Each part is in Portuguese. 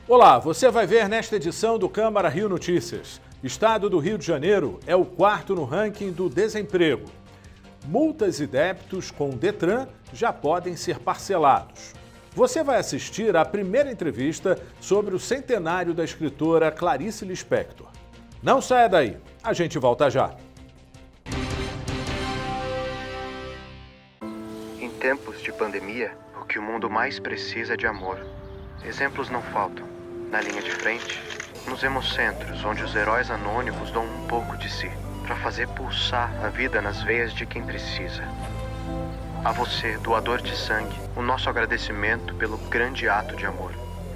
Olá, você vai ver nesta edição do Câmara Rio Notícias. Estado do Rio de Janeiro é o quarto no ranking do desemprego. Multas e débitos com o Detran já podem ser parcelados. Você vai assistir à primeira entrevista sobre o centenário da escritora Clarice Lispector. Não saia daí, a gente volta já. Em tempos de pandemia, o que o mundo mais precisa é de amor. Exemplos não faltam. Na linha de frente, nos hemocentros, onde os heróis anônimos dão um pouco de si, para fazer pulsar a vida nas veias de quem precisa. A você, doador de sangue, o nosso agradecimento pelo grande ato de amor.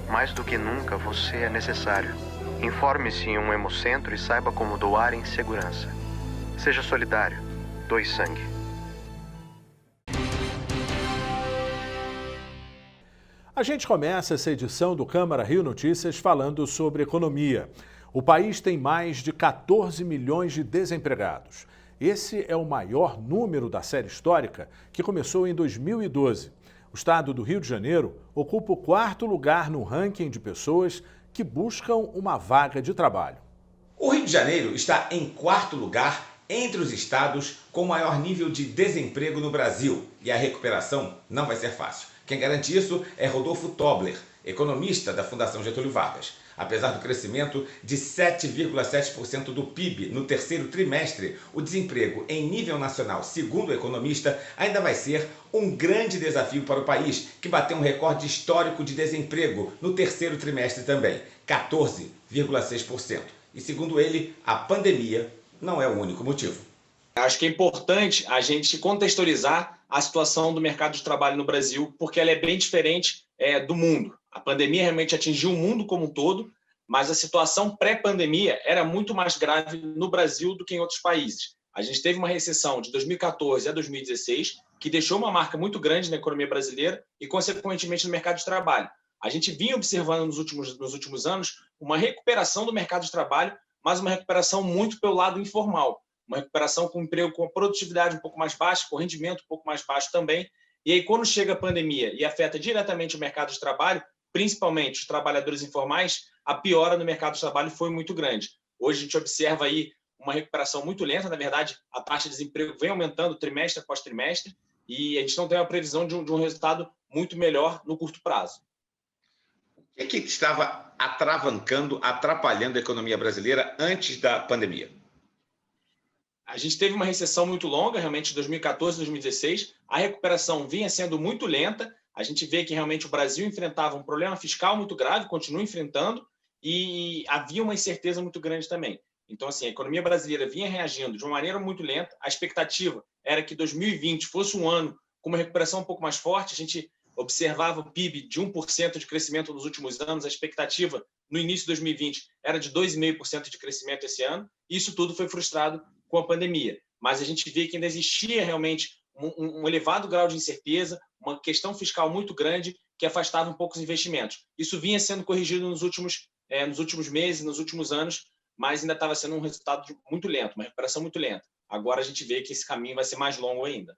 Mais do que nunca, você é necessário. Informe-se em um hemocentro e saiba como doar em segurança. Seja solidário. Doe sangue. A gente começa essa edição do Câmara Rio Notícias falando sobre economia. O país tem mais de 14 milhões de desempregados. Esse é o maior número da série histórica, que começou em 2012. O estado do Rio de Janeiro ocupa o quarto lugar no ranking de pessoas que buscam uma vaga de trabalho. O Rio de Janeiro está em quarto lugar entre os estados com maior nível de desemprego no Brasil. E a recuperação não vai ser fácil. Quem garante isso é Rodolfo Tobler, economista da Fundação Getúlio Vargas. Apesar do crescimento de 7,7% do PIB no terceiro trimestre, o desemprego em nível nacional, segundo o economista, ainda vai ser um grande desafio para o país, que bateu um recorde histórico de desemprego no terceiro trimestre também, 14,6%. E segundo ele, a pandemia não é o único motivo. Acho que é importante a gente contextualizar a situação do mercado de trabalho no Brasil, porque ela é bem diferente do mundo. A pandemia realmente atingiu o mundo como um todo, mas a situação pré-pandemia era muito mais grave no Brasil do que em outros países. A gente teve uma recessão de 2014 a 2016, que deixou uma marca muito grande na economia brasileira e, consequentemente, no mercado de trabalho. A gente vinha observando nos últimos anos uma recuperação do mercado de trabalho, mas uma recuperação muito pelo lado informal. Uma recuperação com emprego com produtividade um pouco mais baixa, com rendimento um pouco mais baixo também. E aí, quando chega a pandemia e afeta diretamente o mercado de trabalho, principalmente os trabalhadores informais, a piora no mercado de trabalho foi muito grande. Hoje a gente observa aí uma recuperação muito lenta, na verdade, a taxa de desemprego vem aumentando trimestre após trimestre e a gente não tem uma previsão de um resultado muito melhor no curto prazo. O que estava atrapalhando a economia brasileira antes da pandemia? A gente teve uma recessão muito longa, realmente, de 2014 a 2016. A recuperação vinha sendo muito lenta. A gente vê que realmente o Brasil enfrentava um problema fiscal muito grave, continua enfrentando, e havia uma incerteza muito grande também. Então, assim, a economia brasileira vinha reagindo de uma maneira muito lenta. A expectativa era que 2020 fosse um ano com uma recuperação um pouco mais forte. A gente observava o PIB de 1% de crescimento nos últimos anos. A expectativa no início de 2020 era de 2,5% de crescimento esse ano. Isso tudo foi frustrado com a pandemia, mas a gente vê que ainda existia realmente um elevado grau de incerteza, uma questão fiscal muito grande que afastava um pouco os investimentos. Isso vinha sendo corrigido nos últimos meses, nos últimos anos, mas ainda estava sendo um resultado muito lento, uma recuperação muito lenta. Agora a gente vê que esse caminho vai ser mais longo ainda.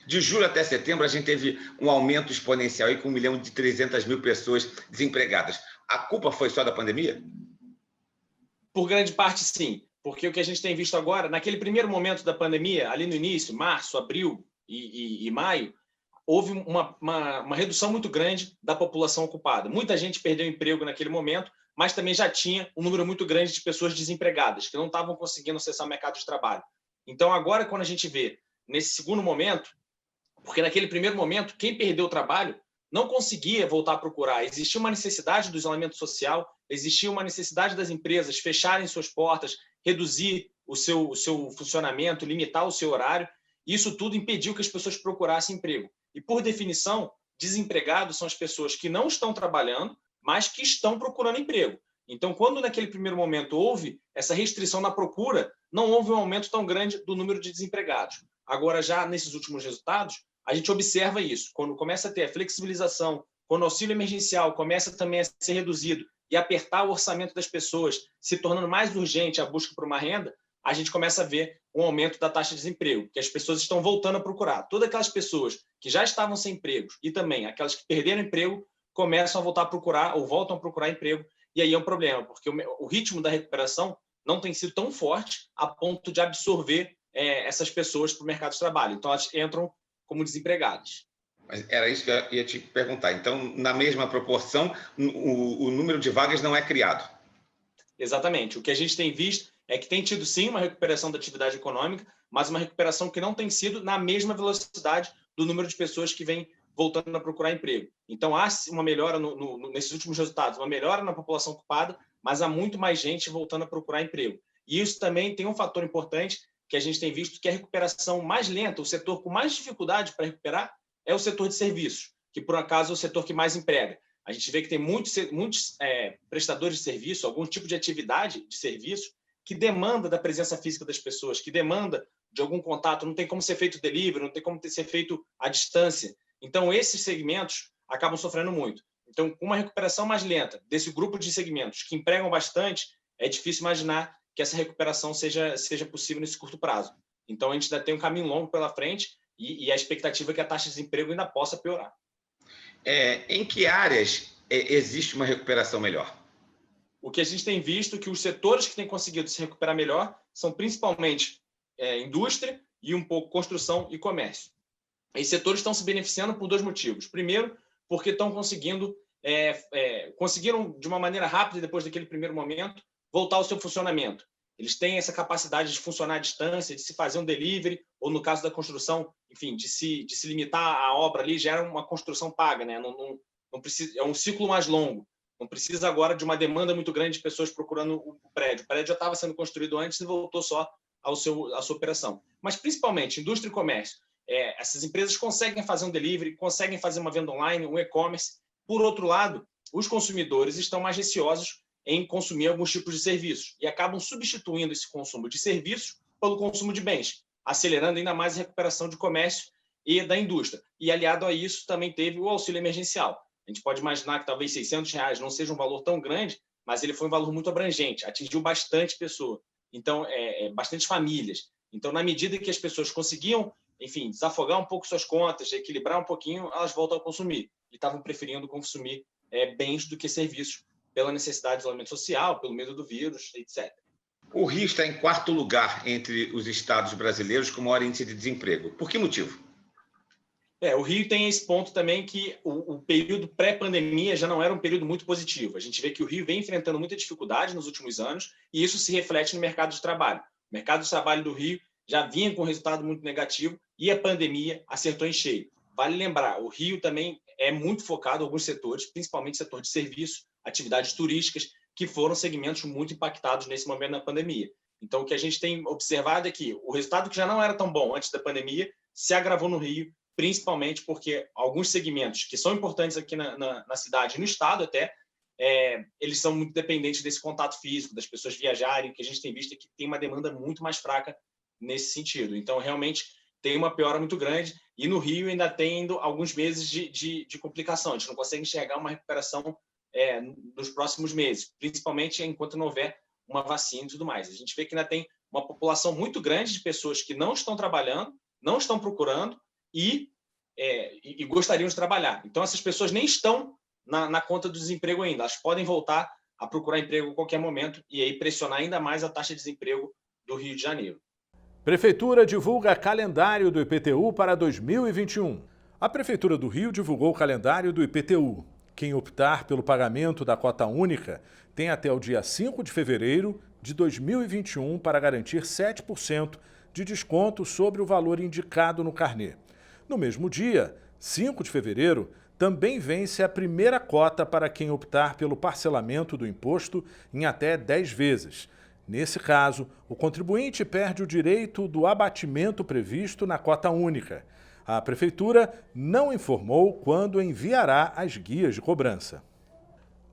De julho até setembro, a gente teve um aumento exponencial aí, com 1.300.000 pessoas desempregadas. A culpa foi só da pandemia? Por grande parte, sim. Porque o que a gente tem visto agora, naquele primeiro momento da pandemia, ali no início, março, abril e maio, houve uma redução muito grande da população ocupada. Muita gente perdeu emprego naquele momento, mas também já tinha um número muito grande de pessoas desempregadas, que não estavam conseguindo acessar o mercado de trabalho. Então, agora, quando a gente vê nesse segundo momento, porque naquele primeiro momento, quem perdeu o trabalho não conseguia voltar a procurar. Existia uma necessidade do isolamento social, existia uma necessidade das empresas fecharem suas portas, reduzir o seu funcionamento, limitar o seu horário. Isso tudo impediu que as pessoas procurassem emprego. E, por definição, desempregados são as pessoas que não estão trabalhando, mas que estão procurando emprego. Então, quando naquele primeiro momento houve essa restrição na procura, não houve um aumento tão grande do número de desempregados. Agora, já nesses últimos resultados, a gente observa isso. Quando começa a ter a flexibilização, quando o auxílio emergencial começa também a ser reduzido e apertar o orçamento das pessoas, se tornando mais urgente a busca por uma renda, a gente começa a ver um aumento da taxa de desemprego, que as pessoas estão voltando a procurar. Todas aquelas pessoas que já estavam sem empregos e também aquelas que perderam emprego começam a voltar a procurar ou voltam a procurar emprego. E aí é um problema, porque o ritmo da recuperação não tem sido tão forte a ponto de absorver essas pessoas para o mercado de trabalho. Então, elas entram como desempregadas. Mas era isso que eu ia te perguntar. Então, na mesma proporção, o número de vagas não é criado. Exatamente. O que a gente tem visto é que tem tido, sim, uma recuperação da atividade econômica, mas uma recuperação que não tem sido na mesma velocidade do número de pessoas que vêm voltando a procurar emprego. Então, há uma melhora nesses últimos resultados, uma melhora na população ocupada, mas há muito mais gente voltando a procurar emprego. E isso também tem um fator importante que a gente tem visto, que é a recuperação mais lenta, o setor com mais dificuldade para recuperar é o setor de serviços, que, por acaso, é o setor que mais emprega. A gente vê que tem muitos prestadores de serviço, algum tipo de atividade de serviço, que demanda da presença física das pessoas, que demanda de algum contato, não tem como ser feito delivery, não tem como ser feito à distância. Então, esses segmentos acabam sofrendo muito. Então, com uma recuperação mais lenta desse grupo de segmentos que empregam bastante, é difícil imaginar que essa recuperação seja possível nesse curto prazo. Então, a gente ainda tem um caminho longo pela frente e a expectativa é que a taxa de desemprego ainda possa piorar. Em que áreas existe uma recuperação melhor? O que a gente tem visto é que os setores que têm conseguido se recuperar melhor são principalmente indústria e um pouco construção e comércio. Esses setores estão se beneficiando por dois motivos. Primeiro, porque estão conseguiram de uma maneira rápida, depois daquele primeiro momento, voltar ao seu funcionamento. Eles têm essa capacidade de funcionar à distância, de se fazer um delivery, ou no caso da construção, enfim, de se limitar à obra ali, já era uma construção paga, né? Não precisa, é um ciclo mais longo. Não precisa agora de uma demanda muito grande de pessoas procurando o prédio. O prédio já estava sendo construído antes e voltou só à sua operação. Mas, principalmente, indústria e comércio. Essas empresas conseguem fazer um delivery, conseguem fazer uma venda online, um e-commerce. Por outro lado, os consumidores estão mais receosos em consumir alguns tipos de serviços e acabam substituindo esse consumo de serviços pelo consumo de bens, acelerando ainda mais a recuperação de comércio e da indústria. E, aliado a isso, também teve o auxílio emergencial. A gente pode imaginar que talvez R$600 não seja um valor tão grande, mas ele foi um valor muito abrangente, atingiu bastante pessoa, então bastante famílias. Então, na medida que as pessoas conseguiam, enfim, desafogar um pouco suas contas, equilibrar um pouquinho, elas voltam a consumir e estavam preferindo consumir bens do que serviços, pela necessidade de isolamento social, pelo medo do vírus, etc. O Rio está em quarto lugar entre os estados brasileiros com maior índice de desemprego. Por que motivo? O Rio tem esse ponto também que o período pré-pandemia já não era um período muito positivo. A gente vê que o Rio vem enfrentando muita dificuldade nos últimos anos e isso se reflete no mercado de trabalho. O mercado de trabalho do Rio já vinha com um resultado muito negativo e a pandemia acertou em cheio. Vale lembrar, o Rio também é muito focado em alguns setores, principalmente setor de serviços, atividades turísticas, que foram segmentos muito impactados nesse momento da pandemia. Então, o que a gente tem observado é que o resultado que já não era tão bom antes da pandemia se agravou no Rio, principalmente porque alguns segmentos que são importantes aqui na cidade e no estado até, eles são muito dependentes desse contato físico, das pessoas viajarem, que a gente tem visto que tem uma demanda muito mais fraca nesse sentido. Então, realmente, tem uma piora muito grande e no Rio ainda tem alguns meses de complicação. A gente não consegue enxergar uma recuperação nos próximos meses, principalmente enquanto não houver uma vacina e tudo mais. A gente vê que ainda tem uma população muito grande de pessoas que não estão trabalhando, não estão procurando e gostariam de trabalhar. Então, essas pessoas nem estão na conta do desemprego ainda. Elas podem voltar a procurar emprego a qualquer momento e aí pressionar ainda mais a taxa de desemprego do Rio de Janeiro. Prefeitura divulga calendário do IPTU para 2021. A Prefeitura do Rio divulgou o calendário do IPTU. Quem optar pelo pagamento da cota única tem até o dia 5 de fevereiro de 2021 para garantir 7% de desconto sobre o valor indicado no carnê. No mesmo dia, 5 de fevereiro, também vence a primeira cota para quem optar pelo parcelamento do imposto em até 10 vezes. Nesse caso, o contribuinte perde o direito do abatimento previsto na cota única. A Prefeitura não informou quando enviará as guias de cobrança.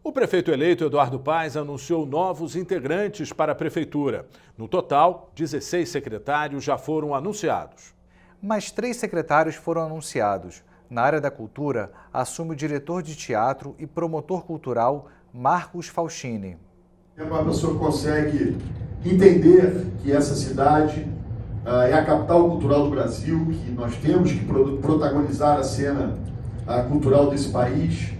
O prefeito eleito Eduardo Paes anunciou novos integrantes para a Prefeitura. No total, 16 secretários já foram anunciados. Mais 3 secretários foram anunciados. Na área da cultura, assume o diretor de teatro e promotor cultural Marcos Faustini. A pessoa consegue entender que essa cidade é a capital cultural do Brasil, que nós temos que protagonizar a cena cultural desse país,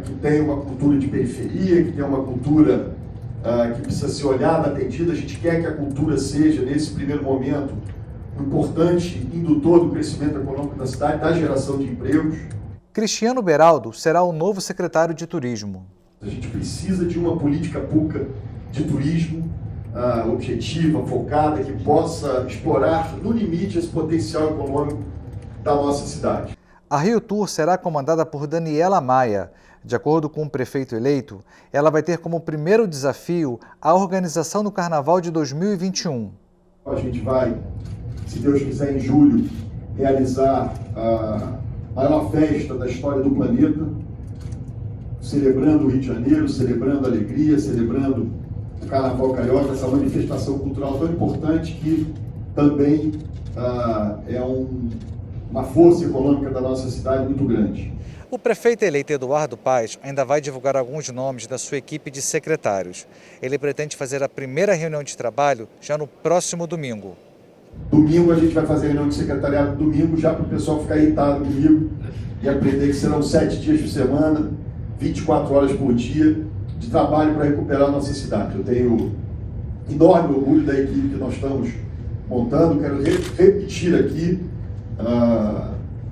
que tem uma cultura de periferia, que tem uma cultura que precisa ser olhada, atendida. A gente quer que a cultura seja, nesse primeiro momento, um importante indutor do crescimento econômico da cidade, da geração de empregos. Cristiano Beraldo será o novo secretário de Turismo. A gente precisa de uma política pública de turismo objetiva, focada, que possa explorar no limite esse potencial econômico da nossa cidade. A Rio Tour será comandada por Daniela Maia. De acordo com o prefeito eleito, ela vai ter como primeiro desafio a organização do Carnaval de 2021. A gente vai, se Deus quiser, em julho, realizar a maior festa da história do planeta, celebrando o Rio de Janeiro, celebrando a alegria, celebrando o Carnaval Carioca, essa manifestação cultural tão importante que também é uma força econômica da nossa cidade muito grande. O prefeito eleito Eduardo Paes ainda vai divulgar alguns nomes da sua equipe de secretários. Ele pretende fazer a primeira reunião de trabalho já no próximo domingo. Domingo a gente vai fazer a reunião de secretariado domingo, já para o pessoal ficar irritado comigo e aprender que serão 7 dias por semana, 24 horas por dia de trabalho para recuperar a nossa cidade. Eu tenho enorme orgulho da equipe que nós estamos montando. Quero repetir aqui,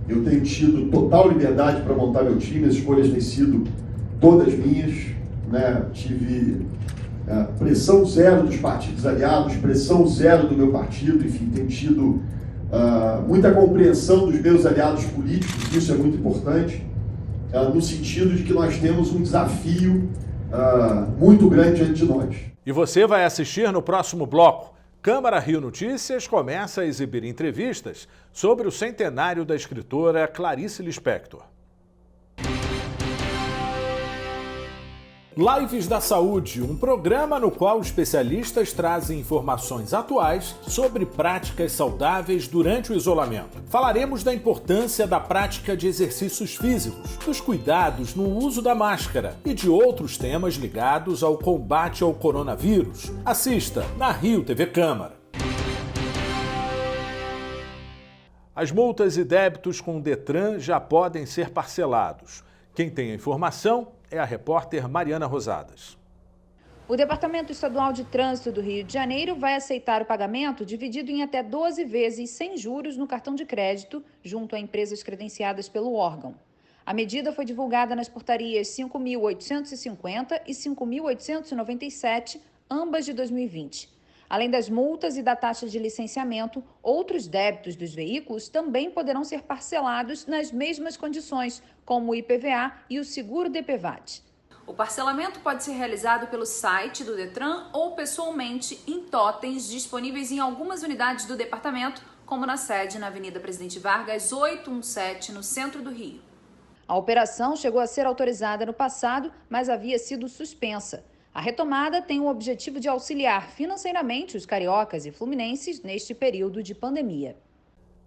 eu tenho tido total liberdade para montar meu time, as escolhas têm sido todas minhas, né? Tive pressão zero dos partidos aliados, pressão zero do meu partido, enfim, tenho tido muita compreensão dos meus aliados políticos, isso é muito importante, no sentido de que nós temos um desafio muito grande diante de nós. E você vai assistir no próximo bloco. Câmara Rio Notícias começa a exibir entrevistas sobre o centenário da escritora Clarice Lispector. Lives da Saúde, um programa no qual especialistas trazem informações atuais sobre práticas saudáveis durante o isolamento. Falaremos da importância da prática de exercícios físicos, dos cuidados no uso da máscara e de outros temas ligados ao combate ao coronavírus. Assista na Rio TV Câmara. As multas e débitos com o Detran já podem ser parcelados. Quem tem a informação é a repórter Mariana Rosadas. O Departamento Estadual de Trânsito do Rio de Janeiro vai aceitar o pagamento dividido em até 12 vezes sem juros no cartão de crédito, junto a empresas credenciadas pelo órgão. A medida foi divulgada nas portarias 5.850 e 5.897, ambas de 2020. Além das multas e da taxa de licenciamento, outros débitos dos veículos também poderão ser parcelados nas mesmas condições, como o IPVA e o seguro DPVAT. O parcelamento pode ser realizado pelo site do Detran ou pessoalmente em totens disponíveis em algumas unidades do departamento, como na sede na Avenida Presidente Vargas, 817, no centro do Rio. A operação chegou a ser autorizada no passado, mas havia sido suspensa. A retomada tem o objetivo de auxiliar financeiramente os cariocas e fluminenses neste período de pandemia.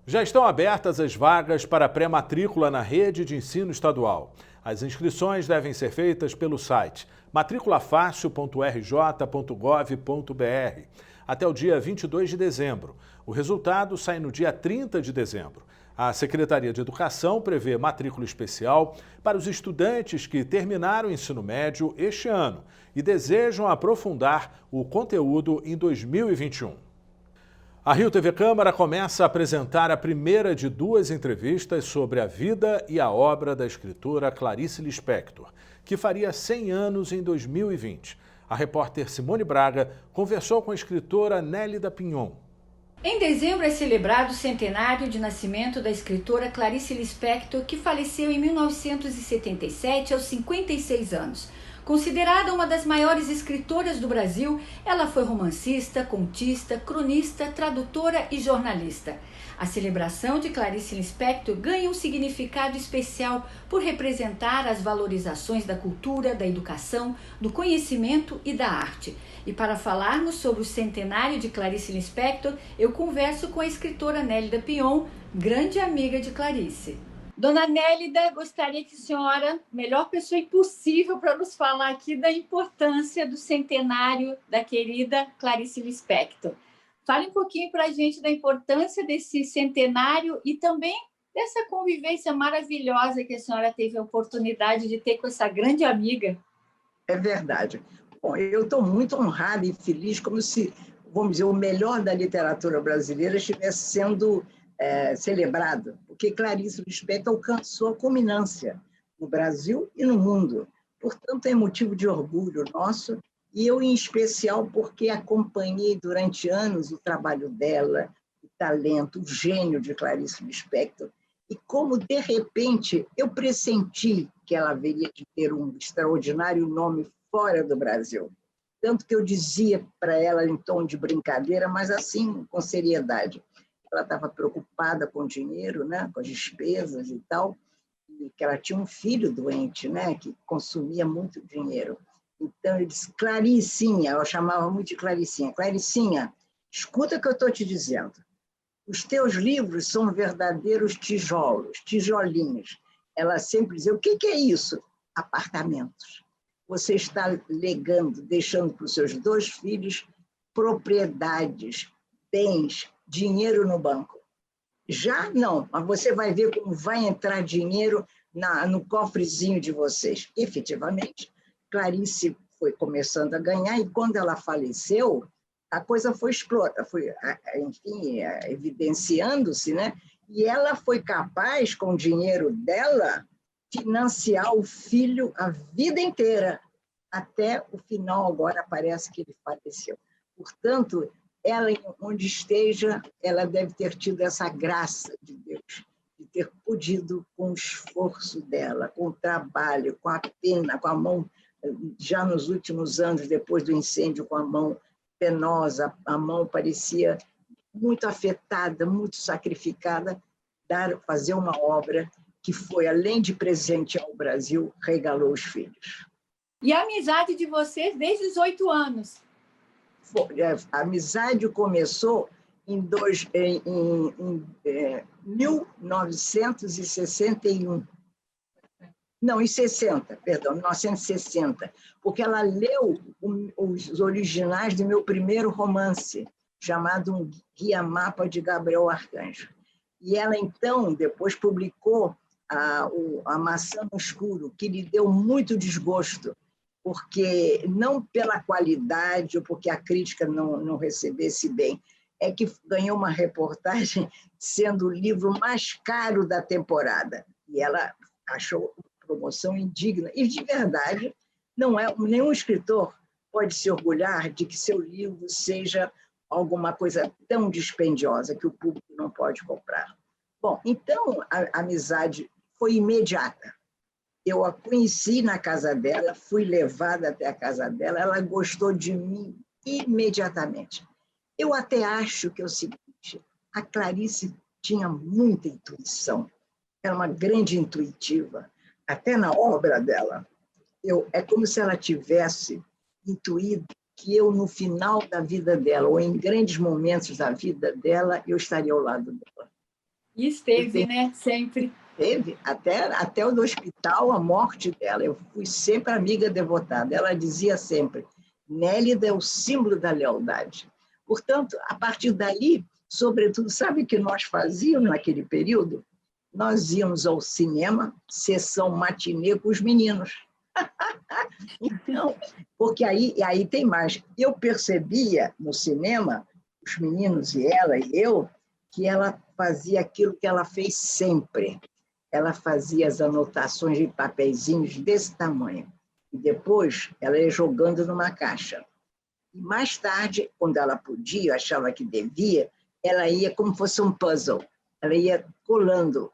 Já estão abertas as vagas para pré-matrícula na rede de ensino estadual. As inscrições devem ser feitas pelo site matriculafácil.rj.gov.br até o dia 22 de dezembro. O resultado sai no dia 30 de dezembro. A Secretaria de Educação prevê matrícula especial para os estudantes que terminaram o ensino médio este ano e desejam aprofundar o conteúdo em 2021. A Rio TV Câmara começa a apresentar a primeira de 2 entrevistas sobre a vida e a obra da escritora Clarice Lispector, que faria 100 anos em 2020. A repórter Simone Braga conversou com a escritora Nélida Pinhon. Em dezembro é celebrado o centenário de nascimento da escritora Clarice Lispector, que faleceu em 1977 aos 56 anos. Considerada uma das maiores escritoras do Brasil, ela foi romancista, contista, cronista, tradutora e jornalista. A celebração de Clarice Lispector ganha um significado especial por representar as valorizações da cultura, da educação, do conhecimento e da arte. E para falarmos sobre o centenário de Clarice Lispector, eu converso com a escritora Nélida Pinhon, grande amiga de Clarice. Dona Nélida, gostaria que a senhora, melhor pessoa impossível para nos falar aqui da importância do centenário da querida Clarice Lispector. Fale um pouquinho para a gente da importância desse centenário e também dessa convivência maravilhosa que a senhora teve a oportunidade de ter com essa grande amiga. É verdade. Bom, eu estou muito honrada e feliz, como se, vamos dizer, o melhor da literatura brasileira estivesse sendo celebrado, porque Clarice Lispector alcançou a culminância no Brasil e no mundo. Portanto, é motivo de orgulho nosso, e eu, em especial, porque acompanhei durante anos o trabalho dela, o talento, o gênio de Clarice Lispector, e como, de repente, eu pressenti que ela haveria de ter um extraordinário nome fora do Brasil. Tanto que eu dizia para ela em tom de brincadeira, mas assim, com seriedade. Ela estava preocupada com o dinheiro, né, com as despesas e tal, e que ela tinha um filho doente, né, que consumia muito dinheiro. Então, eu disse, Claricinha, eu chamava muito de Claricinha, Claricinha, escuta o que eu estou te dizendo. Os teus livros são verdadeiros tijolos, tijolinhos. Ela sempre dizia, o que é isso? Apartamentos. Você está legando, deixando para os seus 2 filhos propriedades, bens, dinheiro no banco. Já não, mas você vai ver como vai entrar dinheiro no cofrezinho de vocês. Efetivamente, Clarice foi começando a ganhar, e quando ela faleceu, a coisa foi enfim, evidenciando-se, né? E ela foi capaz, com o dinheiro dela, financiar o filho a vida inteira, até o final. Agora parece que ele faleceu. Portanto, ela, onde esteja, ela deve ter tido essa graça de Deus, de ter podido, com o esforço dela, com o trabalho, com a pena, com a mão, já nos últimos anos, depois do incêndio, com a mão penosa, a mão parecia muito afetada, muito sacrificada, fazer uma obra que foi, além de presentear o Brasil, regalou os filhos. E a amizade de vocês desde os 8 anos? A amizade começou em 1961. Não, em 60, perdão, 1960, porque ela leu os originais do meu primeiro romance, chamado Um Guia-Mapa de Gabriel Arcanjo. E ela, então, depois publicou a Maçã no Escuro, que lhe deu muito desgosto, porque não pela qualidade ou porque a crítica não recebesse bem, é que ganhou uma reportagem sendo o livro mais caro da temporada. E ela achou promoção indigna. E, de verdade, nenhum escritor pode se orgulhar de que seu livro seja alguma coisa tão dispendiosa que o público não pode comprar. Bom, então, a amizade foi imediata. Eu a conheci na casa dela, fui levada até a casa dela, ela gostou de mim imediatamente. Eu até acho que é o seguinte, a Clarice tinha muita intuição, era uma grande intuitiva, até na obra dela. É como se ela tivesse intuído que eu, no final da vida dela, ou em grandes momentos da vida dela, eu estaria ao lado dela. E esteve, né? Sempre. Teve, até o do hospital, a morte dela. Eu fui sempre amiga devotada. Ela dizia sempre, Nélida é o símbolo da lealdade. Portanto, a partir dali, sobretudo, sabe o que nós fazíamos naquele período? Nós íamos ao cinema, sessão matinê com os meninos. Então, porque aí tem mais. Eu percebia no cinema, os meninos e ela e eu, que ela fazia aquilo que ela fez sempre. Ela fazia as anotações de papeizinhos desse tamanho. E depois ela ia jogando numa caixa. E mais tarde, quando ela podia, achava que devia, ela ia como fosse um puzzle. Ela ia colando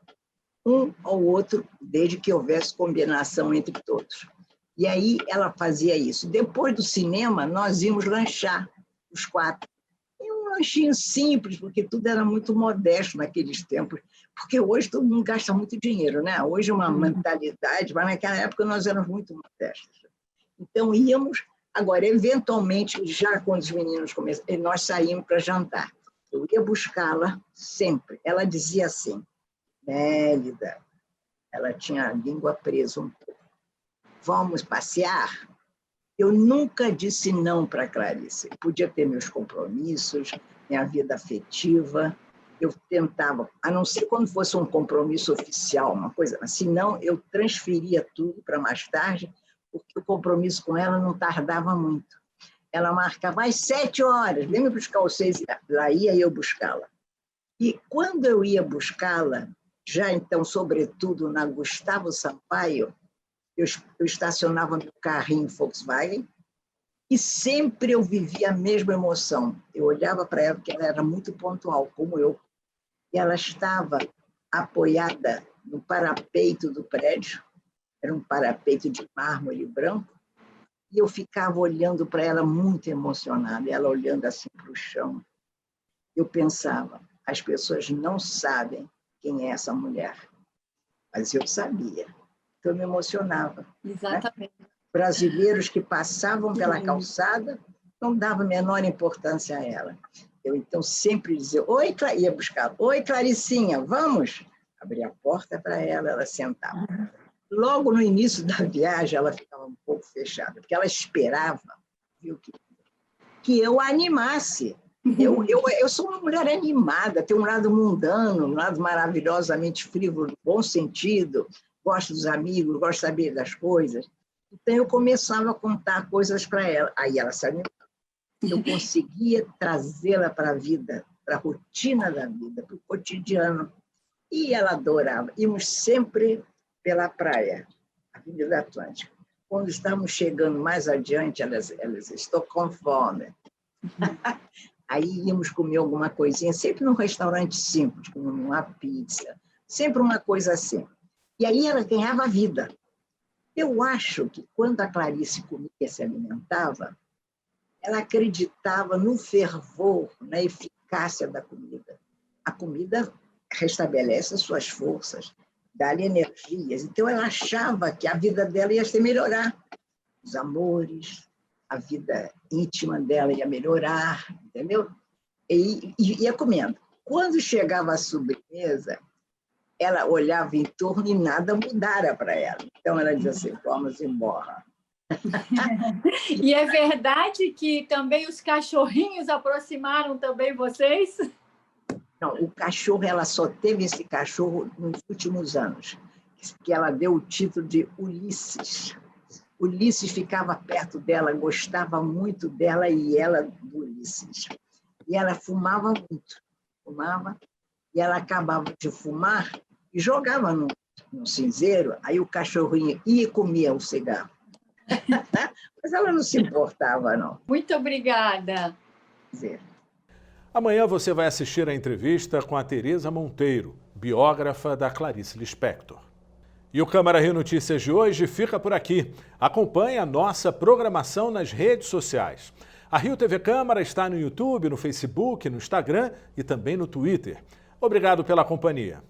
um ao outro, desde que houvesse combinação entre todos. E aí ela fazia isso. Depois do cinema, nós íamos lanchar, os 4. E um lanchinho simples, porque tudo era muito modesto naqueles tempos. Porque hoje todo mundo gasta muito dinheiro, né? Hoje é uma mentalidade, mas naquela época nós éramos muito modestos. Então íamos, agora, eventualmente, já quando os meninos começaram, nós saímos para jantar. Eu ia buscá-la sempre. Ela dizia assim, Nélida, ela tinha a língua presa um pouco. Vamos passear? Eu nunca disse não para Clarice. Podia ter meus compromissos, minha vida afetiva, eu tentava, a não ser quando fosse um compromisso oficial, uma coisa assim, não, eu transferia tudo para mais tarde, porque o compromisso com ela não tardava muito. Ela marcava às 7 horas, vem me buscar os 6, lá ia eu buscá-la. E quando eu ia buscá-la, já então, sobretudo na Gustavo Sampaio, eu estacionava meu carrinho Volkswagen e sempre eu vivia a mesma emoção. Eu olhava para ela, porque ela era muito pontual, como eu. E ela estava apoiada no parapeito do prédio, era um parapeito de mármore branco, e eu ficava olhando para ela muito emocionada, ela olhando assim para o chão. Eu pensava, as pessoas não sabem quem é essa mulher, mas eu sabia. Então eu me emocionava. Exatamente. Né? Brasileiros que passavam pela calçada não davam a menor importância a ela. Eu então sempre dizia, oi, ia buscar, oi, Claricinha, vamos? Abria a porta para ela, ela sentava. Logo no início da viagem, ela ficava um pouco fechada, porque ela esperava, viu, que eu a animasse. Eu sou uma mulher animada, tenho um lado mundano, um lado maravilhosamente frívolo, no bom sentido, gosto dos amigos, gosto de saber das coisas. Então, eu começava a contar coisas para ela. Aí ela se animava. Eu conseguia trazê-la para a vida, para a rotina da vida, para o cotidiano. E ela adorava. Íamos sempre pela praia, Avenida Atlântica. Quando estávamos chegando mais adiante, elas estou com fome. Aí íamos comer alguma coisinha, sempre num restaurante simples, como uma pizza, sempre uma coisa assim. E aí ela ganhava vida. Eu acho que quando a Clarice comia e se alimentava, ela acreditava no fervor, na eficácia da comida. A comida restabelece as suas forças, dá-lhe energias. Então, ela achava que a vida dela ia se melhorar. Os amores, a vida íntima dela ia melhorar, entendeu? E ia comendo. Quando chegava a sobremesa, ela olhava em torno e nada mudara para ela. Então, ela dizia assim, vamos embora. E é verdade que também os cachorrinhos aproximaram também vocês? Não, o cachorro, ela só teve esse cachorro nos últimos anos, que ela deu o título de Ulisses. Ulisses ficava perto dela, gostava muito dela e ela do Ulisses. E ela fumava muito, e ela acabava de fumar e jogava no cinzeiro, aí o cachorrinho ia e comia o cigarro. Mas ela não se importava, não. Muito obrigada. Amanhã você vai assistir a entrevista com a Tereza Monteiro, biógrafa da Clarice Lispector. E o Câmara Rio Notícias de hoje fica por aqui. Acompanhe a nossa programação nas redes sociais. A Rio TV Câmara está no YouTube, no Facebook, no Instagram e também no Twitter. Obrigado pela companhia.